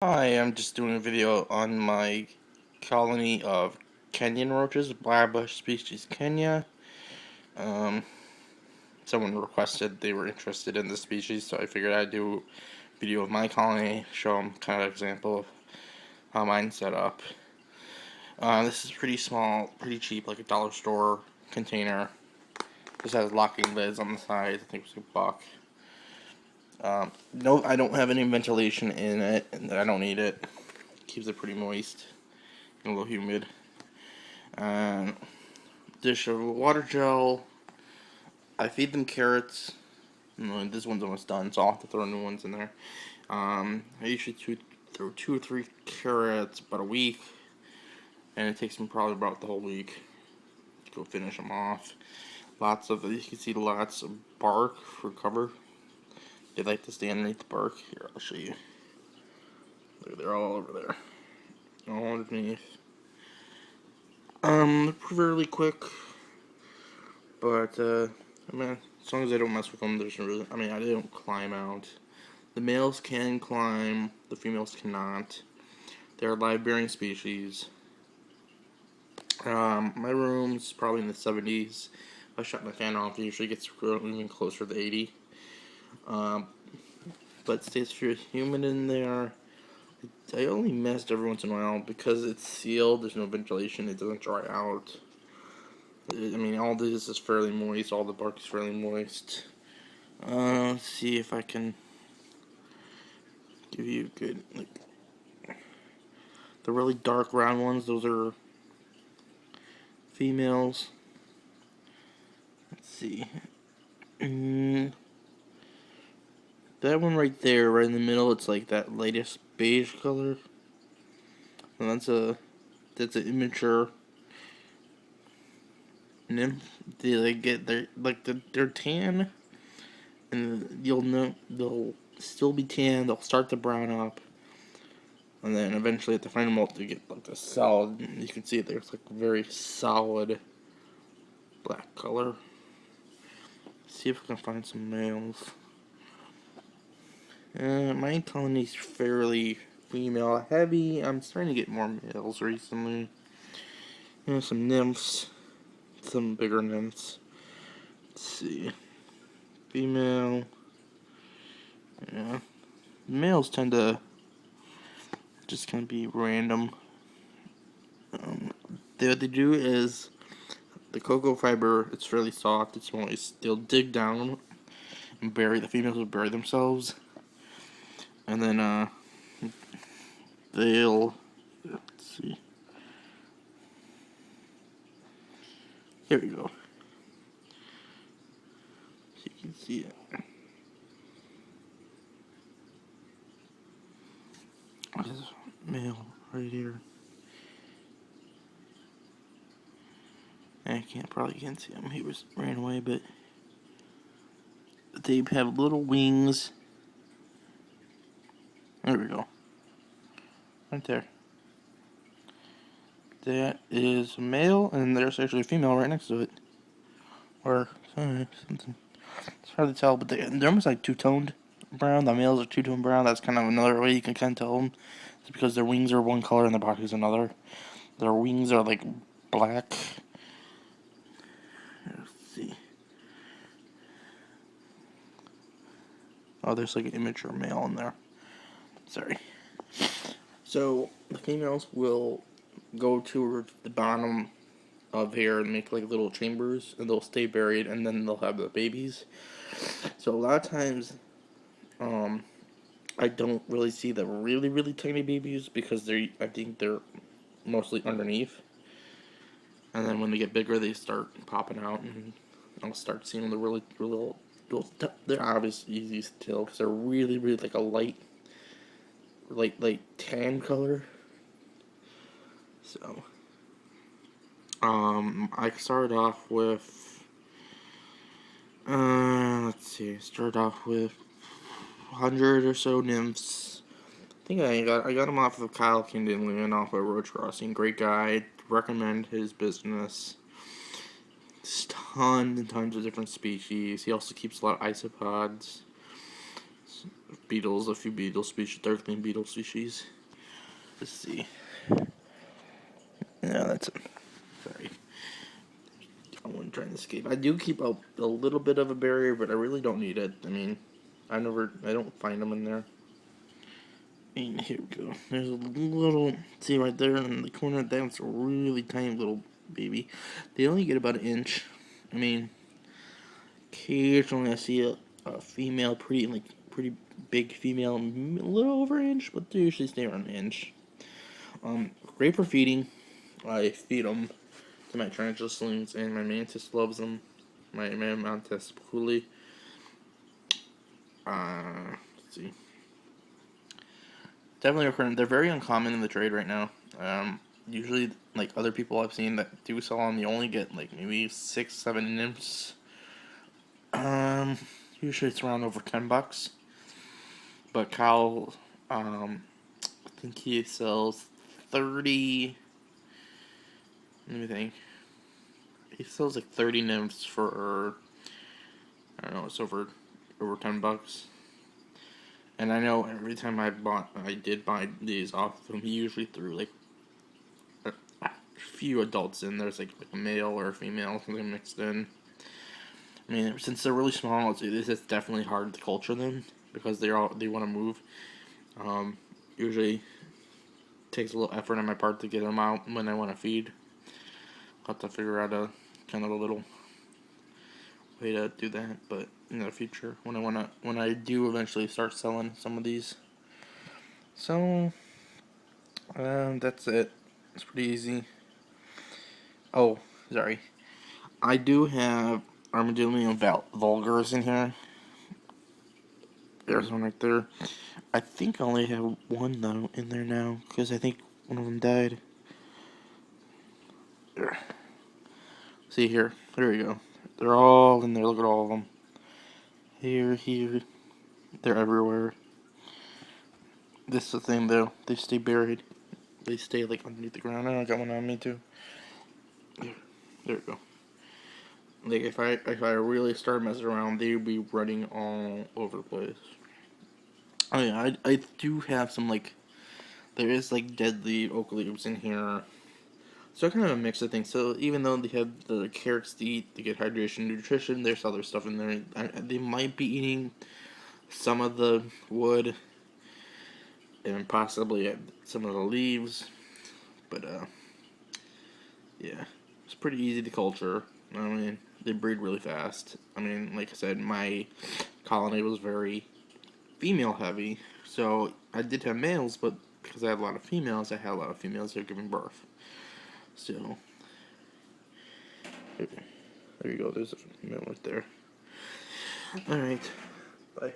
Hi, I'm just doing a video on my colony of Kenyan roaches, Blaberide species Kenya. Um, Someone requested they were interested in the species, so I figured I'd do a video of my colony, show them kind of example of how mine's set up. This is pretty small, pretty cheap, like a dollar store container. Just has locking lids on the side. I think it was $1. No, I don't have any ventilation in it, and I don't need it. Keeps it pretty moist and a little humid. Dish of water gel. I feed them carrots. This one's almost done, so I'll have to throw new ones in there. I usually throw 2 or 3 carrots about a week, and it takes them probably about the whole week to go finish them off. You can see lots of bark for cover. They like to stay underneath the bark. Here, I'll show you. Look, they're all over there, all underneath. They're fairly quick, but I mean, as long as I don't mess with them, there's no really. I mean, I don't climb out. The males can climb, the females cannot. They're a live-bearing species. My room's probably in the 70s. If I shut my fan off, it usually gets even closer to 80. But it stays pretty humid in there. I only mist every once in a while because it's sealed. There's no ventilation. It doesn't dry out. I mean, all this is fairly moist. All the bark is fairly moist. Let's see if I can give you a good, the really dark round ones. Those are females. Let's see. That one right there, right in the middle, it's like that lightest beige color. And that's an immature nymph. They're tan, and you'll know they'll still be tan. They'll start to brown up, and then eventually at the final molt they get like a solid. You can see it there. It's like a very solid black color. Let's see if I can find some males. My colony's fairly female heavy. I'm starting to get more males recently. Some nymphs, some bigger nymphs. Let's see. Female. Yeah. Males tend to just kind of be random. What they do is the cocoa fiber. It's fairly soft. It's moist. They'll dig down and bury. The females will bury themselves, and then they'll. Let's see. Here we go. So you can see it. There's a male right here. I probably can't see him. He ran away, but they have little wings. There we go. Right there. That is a male, and there's actually a female right next to it. Or something. It's hard to tell, but they're almost like two-toned brown. The males are two-toned brown. That's kind of another way you can kind of tell them. It's because their wings are one color and their body is another. Their wings are like black. Let's see. Oh, there's like an immature male in there. Sorry. So the females will go to the bottom of here and make like little chambers, and they'll stay buried, and then they'll have the babies. So a lot of times, I don't really see the really really tiny babies because I think they're mostly underneath, and then when they get bigger, they start popping out, and I'll start seeing the really really. They're obviously easy to tell because they're really really like a light tan color. So, I started off with, let's see, started off with 100 or so nymphs. I think I got them off of Kyle Kenyan off of Roach Crossing. Great guy. Recommend his business. There's tons and tons of different species. He also keeps a lot of isopods. beetles, a few beetle species, darkling beetle species. Let's see. Yeah, that's it. Sorry. I wasn't trying to escape. I do keep a little bit of a barrier, but I really don't need it. I mean, I don't find them in there. And here we go. There's a little, see right there in the corner, that's a really tiny little baby. They only get about an inch. I mean, occasionally I see a female, pretty big female, a little over an inch, but they usually stay around an inch. Great for feeding. I feed them to my tarantula slings, and my mantis loves them. My mantis puli. Let's see. Definitely recurring. They're very uncommon in the trade right now. Usually, like other people I've seen that do sell them, you only get like maybe 6, 7 nymphs. Usually it's around over $10. But Kyle, I think he sells 30. Let me think. He sells like 30 nymphs for, I don't know, it's over $10. And I know every time I did buy these off of him, he usually threw like a few adults in. There's like a male or a female, something mixed in. I mean, since they're really small, it's definitely hard to culture them because they want to move. Usually takes a little effort on my part to get them out when I want to feed. I'll have to figure out a kind of a little way to do that, but in the future when I do eventually start selling some of these. So that's it. It's pretty easy. Oh, sorry. I do have Armadillo vulgars in here. There's one right there. I think I only have one though in there now because I think one of them died. There. See here. There we go. They're all in there. Look at all of them. Here. They're everywhere. This is the thing though. They stay buried. They stay like underneath the ground. I got one on me too. There we go. Like if I really start messing around, they would be running all over the place. Oh yeah, I do have some like there is like deadly oak leaves in here. So kind of a mix of things. So even though they have the carrots to eat to get hydration, nutrition, there's other stuff in there. They might be eating some of the wood and possibly some of the leaves, but yeah, it's pretty easy to culture. I mean, they breed really fast. I mean, like I said, my colony was very female heavy, so I did have males, but because I had a lot of females, I had a lot of females that were giving birth. So there you go. There's a female right there. All right, bye.